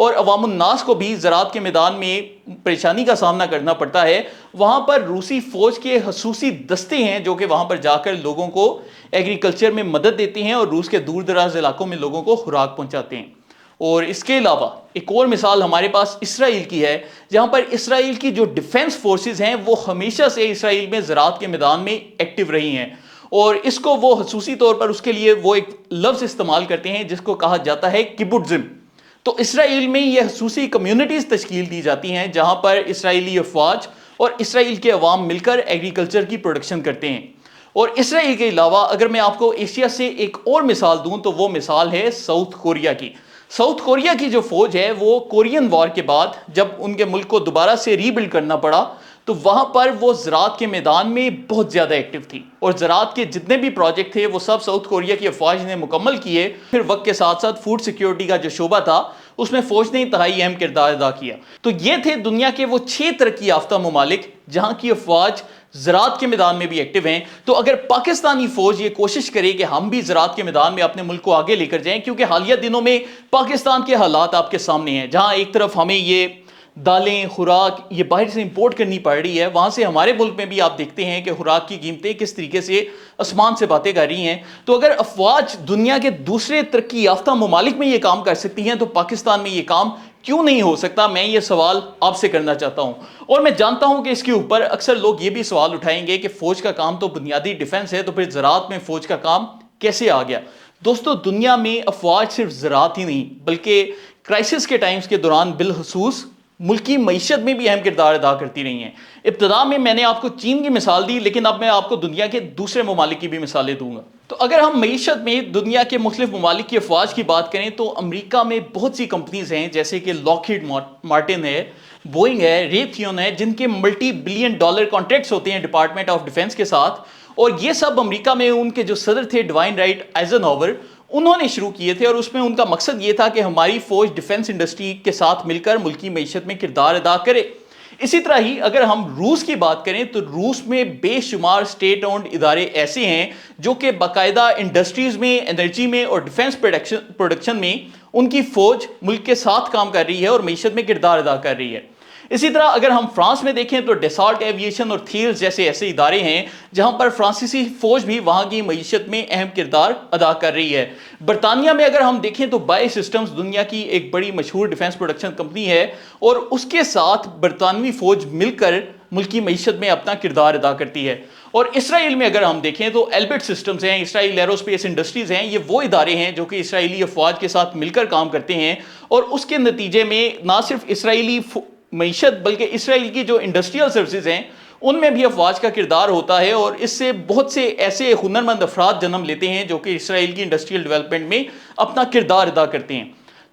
اور عوام الناس کو بھی زراعت کے میدان میں پریشانی کا سامنا کرنا پڑتا ہے، وہاں پر روسی فوج کے خصوصی دستے ہیں جو کہ وہاں پر جا کر لوگوں کو ایگریکلچر میں مدد دیتے ہیں اور روس کے دور دراز علاقوں میں لوگوں کو خوراک پہنچاتے ہیں۔ اور اس کے علاوہ ایک اور مثال ہمارے پاس اسرائیل کی ہے، جہاں پر اسرائیل کی جو ڈیفنس فورسز ہیں وہ ہمیشہ سے اسرائیل میں زراعت کے میدان میں ایکٹیو رہی ہیں، اور اس کو وہ خصوصی طور پر اس کے لیے وہ ایک لفظ استعمال کرتے ہیں جس کو کہا جاتا ہے کبوٹزم۔ تو اسرائیل میں یہ خصوصی کمیونٹیز تشکیل دی جاتی ہیں جہاں پر اسرائیلی افواج اور اسرائیل کے عوام مل کر ایگریکلچر کی پروڈکشن کرتے ہیں۔ اور اسرائیل کے علاوہ اگر میں آپ کو ایشیا سے ایک اور مثال دوں تو وہ مثال ہے ساؤتھ کوریا کی۔ ساؤتھ کوریا کی جو فوج ہے وہ کورین وار کے بعد جب ان کے ملک کو دوبارہ سے ری بلڈ کرنا پڑا تو وہاں پر وہ زراعت کے میدان میں بہت زیادہ ایکٹیو تھی، اور زراعت کے جتنے بھی پروجیکٹ تھے وہ سب ساؤتھ کوریا کی افواج نے مکمل کیے۔ پھر وقت کے ساتھ ساتھ فوڈ سیکیورٹی کا جو شعبہ تھا اس میں فوج نے انتہائی اہم کردار ادا کیا۔ تو یہ تھے دنیا کے وہ 6 ترقی یافتہ ممالک جہاں کی افواج زراعت کے میدان میں بھی ایکٹیو ہیں۔ تو اگر پاکستانی فوج یہ کوشش کرے کہ ہم بھی زراعت کے میدان میں اپنے ملک کو آگے لے کر جائیں، کیونکہ حالیہ دنوں میں پاکستان کے حالات آپ کے سامنے ہیں، جہاں ایک طرف ہمیں یہ دالیں خوراک یہ باہر سے امپورٹ کرنی پڑ رہی ہے، وہاں سے ہمارے ملک میں بھی آپ دیکھتے ہیں کہ خوراک کی قیمتیں کس طریقے سے آسمان سے باتیں کر رہی ہیں۔ تو اگر افواج دنیا کے دوسرے ترقی یافتہ ممالک میں یہ کام کر سکتی ہیں تو پاکستان میں یہ کام کیوں نہیں ہو سکتا؟ میں یہ سوال آپ سے کرنا چاہتا ہوں، اور میں جانتا ہوں کہ اس کے اوپر اکثر لوگ یہ بھی سوال اٹھائیں گے کہ فوج کا کام تو بنیادی ڈیفنس ہے، تو پھر زراعت میں فوج کا کام کیسے آ گیا؟ دوستو، دنیا میں افواج صرف زراعت ہی نہیں بلکہ کرائسس کے ٹائمز کے دوران بالخصوص ملکی معیشت میں بھی اہم کردار ادا کرتی رہی ہیں۔ ابتدا میں نے آپ کو چین کی مثال دی، لیکن اب میں آپ کو دنیا کے دوسرے ممالک کی بھی مثالیں دوں گا۔ تو اگر ہم معیشت میں دنیا کے مختلف ممالک کی افواج کی بات کریں تو امریکہ میں بہت سی کمپنیز ہیں جیسے کہ لاکہیڈ مارٹن ہے، بوئنگ ہے، ریتھیون ہے، جن کے ملٹی بلین ڈالر کانٹریکٹس ہوتے ہیں ڈپارٹمنٹ آف ڈیفنس کے ساتھ، اور یہ سب امریکہ میں ان کے جو صدر تھے ڈوائن رائٹ آئزن ہاور، انہوں نے شروع کیے تھے، اور اس میں ان کا مقصد یہ تھا کہ ہماری فوج ڈیفنس انڈسٹری کے ساتھ مل کر ملکی معیشت میں کردار ادا کرے۔ اسی طرح ہی اگر ہم روس کی بات کریں تو روس میں بے شمار سٹیٹ اونڈ ادارے ایسے ہیں جو کہ باقاعدہ انڈسٹریز میں، انرجی میں اور ڈیفنس پروڈکشن میں ان کی فوج ملک کے ساتھ کام کر رہی ہے اور معیشت میں کردار ادا کر رہی ہے۔ اسی طرح اگر ہم فرانس میں دیکھیں تو ڈیسالٹ ایویشن اور تھیلز جیسے ایسے ادارے ہیں جہاں پر فرانسیسی فوج بھی وہاں کی معیشت میں اہم کردار ادا کر رہی ہے۔ برطانیہ میں اگر ہم دیکھیں تو بائی سسٹمز دنیا کی ایک بڑی مشہور ڈیفنس پروڈکشن کمپنی ہے، اور اس کے ساتھ برطانوی فوج مل کر ملکی معیشت میں اپنا کردار ادا کرتی ہے۔ اور اسرائیل میں اگر ہم دیکھیں تو ایلبٹ سسٹمز ہیں، اسرائیل ایروسپیس انڈسٹریز ہیں، یہ وہ ادارے ہیں جو کہ اسرائیلی افواج کے ساتھ مل کر کام کرتے ہیں، اور اس کے نتیجے میں نہ صرف اسرائیلی معیشت بلکہ اسرائیل کی جو انڈسٹریل سروسز ہیں ان میں بھی افواج کا کردار ہوتا ہے، اور اس سے بہت سے ایسے ہنرمند افراد جنم لیتے ہیں جو کہ اسرائیل کی انڈسٹریل ڈیولپمنٹ میں اپنا کردار ادا کرتے ہیں۔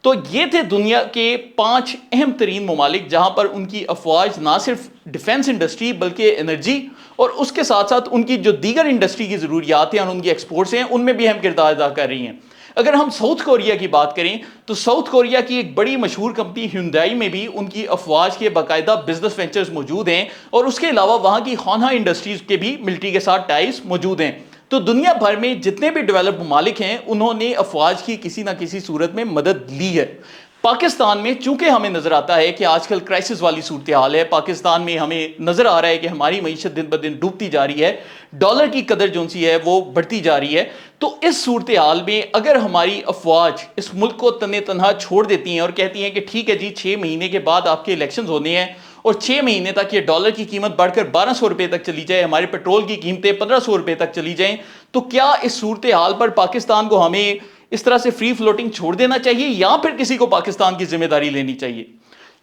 تو یہ تھے دنیا کے 5 اہم ترین ممالک جہاں پر ان کی افواج نہ صرف ڈیفنس انڈسٹری بلکہ انرجی اور اس کے ساتھ ساتھ ان کی جو دیگر انڈسٹری کی ضروریات ہیں اور ان کی ایکسپورٹس ہیں ان میں بھی اہم کردار ادا کر رہی ہیں۔ اگر ہم ساؤتھ کوریا کی بات کریں تو ساؤتھ کوریا کی ایک بڑی مشہور کمپنی ہیوندائی میں بھی ان کی افواج کے باقاعدہ بزنس وینچرز موجود ہیں، اور اس کے علاوہ وہاں کی ہونہا انڈسٹریز کے بھی ملٹری کے ساتھ ٹائز موجود ہیں۔ تو دنیا بھر میں جتنے بھی ڈیولپ ممالک ہیں انہوں نے افواج کی کسی نہ کسی صورت میں مدد لی ہے۔ پاکستان میں چونکہ ہمیں نظر آتا ہے کہ آج کل کرائسس والی صورتحال ہے، پاکستان میں ہمیں نظر آ رہا ہے کہ ہماری معیشت دن بدن ڈوبتی جا رہی ہے، ڈالر کی قدر جو سی ہے وہ بڑھتی جا رہی ہے، تو اس صورتحال میں اگر ہماری افواج اس ملک کو تنے تنہا چھوڑ دیتی ہیں اور کہتی ہیں کہ ٹھیک ہے جی 6 مہینے کے بعد آپ کے الیکشنز ہونے ہیں اور 6 مہینے تک یہ ڈالر کی قیمت بڑھ کر 1200 روپے تک چلی جائے، ہمارے پیٹرول کی قیمتیں 1500 روپے تک چلی جائیں، تو کیا اس صورتحال پر پاکستان کو ہمیں اس طرح سے فری فلوٹنگ چھوڑ دینا چاہیے یا پھر کسی کو پاکستان کی ذمہ داری لینی چاہیے؟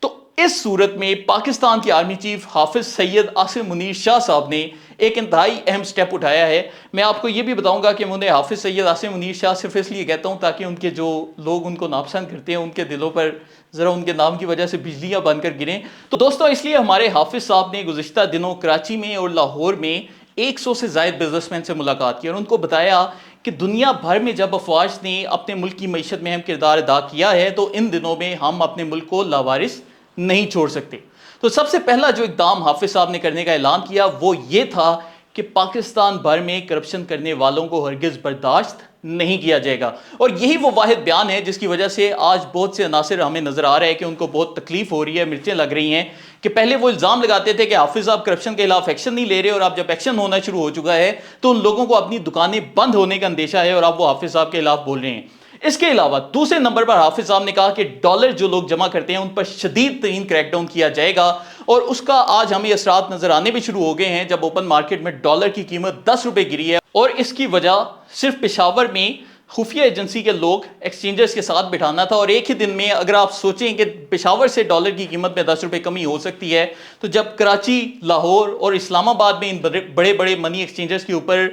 تو اس صورت میں پاکستان کے آرمی چیف حافظ سید عاصم منیر شاہ صاحب نے ایک انتہائی اہم سٹیپ اٹھایا ہے۔ میں آپ کو یہ بھی بتاؤں گا کہ میں انہیں حافظ سید عاصم منیر شاہ صرف اس لیے کہتا ہوں تاکہ ان کے جو لوگ ان کو ناپسند کرتے ہیں ان کے دلوں پر ذرا ان کے نام کی وجہ سے بجلیاں بن کر گریں۔ تو دوستوں اس لیے ہمارے حافظ صاحب نے گزشتہ دنوں کراچی میں اور لاہور میں 100 سے زائد بزنس مین سے ملاقات کی اور ان کو بتایا کہ دنیا بھر میں جب افواج نے اپنے ملک کی معیشت میں اہم کردار ادا کیا ہے تو ان دنوں میں ہم اپنے ملک کو لاوارث نہیں چھوڑ سکتے۔ تو سب سے پہلا جو اقدام حافظ صاحب نے کرنے کا اعلان کیا وہ یہ تھا کہ پاکستان بھر میں کرپشن کرنے والوں کو ہرگز برداشت نہیں کیا جائے گا۔ اور یہی وہ واحد بیان ہے جس کی وجہ سے آج بہت سے عناصر ہمیں نظر آ رہا ہے کہ ان کو بہت تکلیف ہو رہی ہے، مرچیں لگ رہی ہیں، کہ پہلے وہ الزام لگاتے تھے کہ حافظ صاحب کرپشن کے خلاف ایکشن نہیں لے رہے، اور اب جب ایکشن ہونا شروع ہو چکا ہے تو ان لوگوں کو اپنی دکانیں بند ہونے کا اندیشہ ہے، اور اب وہ حافظ صاحب کے خلاف بول رہے ہیں۔ اس کے علاوہ دوسرے نمبر پر حافظ صاحب نے کہا کہ ڈالر جو لوگ جمع کرتے ہیں ان پر شدید ترین کریک ڈاؤن کیا جائے گا، اور اس کا آج ہمیں اثرات نظر آنے بھی شروع ہو گئے ہیں جب اوپن مارکیٹ میں ڈالر کی قیمت 10 روپے گری ہے، اور اس کی وجہ صرف پشاور میں خفیہ ایجنسی کے لوگ ایکسچینجرز کے ساتھ بٹھانا تھا، اور ایک ہی دن میں اگر آپ سوچیں کہ پشاور سے ڈالر کی قیمت میں 10 روپے کمی ہو سکتی ہے، تو جب کراچی، لاہور اور اسلام آباد میں ان بڑے بڑے منی ایکسچینجرز کے اوپر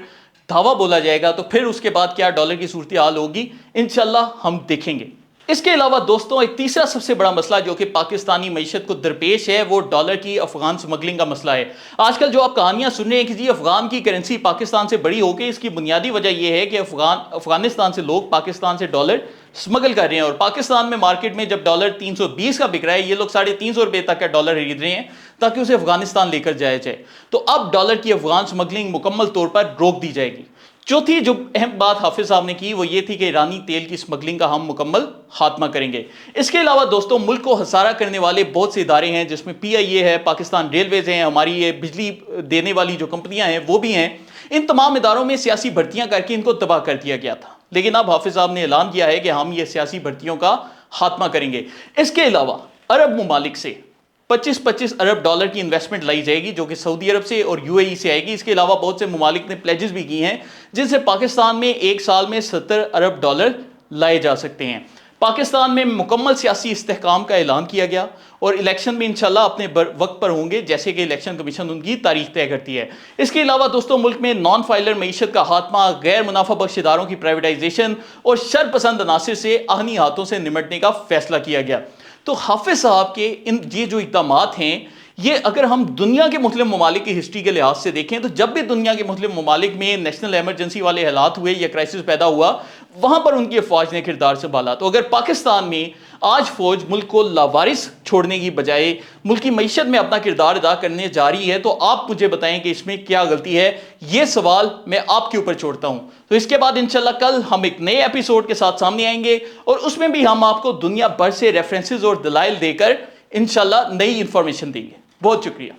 دھاوا بولا جائے گا تو پھر اس کے بعد کیا ڈالر کی صورتحال ہوگی، انشاءاللہ ہم دیکھیں گے۔ اس کے علاوہ دوستوں ایک تیسرا سب سے بڑا مسئلہ جو کہ پاکستانی معیشت کو درپیش ہے وہ ڈالر کی افغان سمگلنگ کا مسئلہ ہے۔ آج کل جو آپ کہانیاں سن رہے ہیں کہ جی افغان کی کرنسی پاکستان سے بڑی ہو گئی، اس کی بنیادی وجہ یہ ہے کہ افغانستان سے لوگ پاکستان سے ڈالر سمگل کر رہے ہیں، اور پاکستان میں مارکیٹ میں جب ڈالر 320 کا بک رہا ہے، یہ لوگ 350 روپے تک کا ڈالر خرید رہے ہیں تاکہ اسے افغانستان لے کر جایا جائے، تو اب ڈالر کی افغان سمگلنگ مکمل طور پر روک دی جائے گی۔ چوتھی جو اہم بات حافظ صاحب نے کی وہ یہ تھی کہ ایرانی تیل کی سمگلنگ کا ہم مکمل خاتمہ کریں گے۔ اس کے علاوہ دوستوں ملک کو خسارہ کرنے والے بہت سے ادارے ہیں جس میں پی آئی اے ہے، پاکستان ریلویز ہیں، ہماری یہ بجلی دینے والی جو کمپنیاں ہیں وہ بھی ہیں، ان تمام اداروں میں سیاسی بھرتیاں کر کے ان کو تباہ کر دیا گیا تھا، لیکن اب حافظ صاحب نے اعلان کیا ہے کہ ہم یہ سیاسی بھرتیوں کا خاتمہ کریں گے۔ اس کے علاوہ عرب ممالک سے 25 ارب ڈالر کی انویسٹمنٹ لائی جائے گی جو کہ سعودی عرب سے اور یو اے ای سے آئے گی۔ اس کے علاوہ بہت سے ممالک نے پلیجز بھی کی ہیں جن سے پاکستان میں ایک سال میں 70 ارب ڈالر لائے جا سکتے ہیں۔ پاکستان میں مکمل سیاسی استحکام کا اعلان کیا گیا، اور الیکشن بھی انشاءاللہ اپنے وقت پر ہوں گے جیسے کہ الیکشن کمیشن ان کی تاریخ طے کرتی ہے۔ اس کے علاوہ دوستوں ملک میں نان فائلر معیشت کا خاتمہ، غیر منافع بخش اداروں کی پرائیویٹائزیشن اور شر پسند عناصر سے آہنی ہاتھوں سے نمٹنے کا فیصلہ کیا گیا۔ تو حافظ صاحب کے یہ جو اقدامات ہیں یہ اگر ہم دنیا کے مختلف ممالک کی ہسٹری کے لحاظ سے دیکھیں تو جب بھی دنیا کے مختلف ممالک میں نیشنل ایمرجنسی والے حالات ہوئے یا کرائسس پیدا ہوا وہاں پر ان کی افواج نے کردار سنبھالا۔ تو اگر پاکستان میں آج فوج ملک کو لاوارث چھوڑنے کی بجائے ملک کی معیشت میں اپنا کردار ادا کرنے جا رہی ہے تو آپ مجھے بتائیں کہ اس میں کیا غلطی ہے، یہ سوال میں آپ کے اوپر چھوڑتا ہوں۔ تو اس کے بعد انشاءاللہ کل ہم ایک نئے ایپیسوڈ کے ساتھ سامنے آئیں گے، اور اس میں بھی ہم آپ کو دنیا بھر سے ریفرنسز اور دلائل دے کر انشاءاللہ نئی انفارمیشن دیں گے۔ بہت شکریہ۔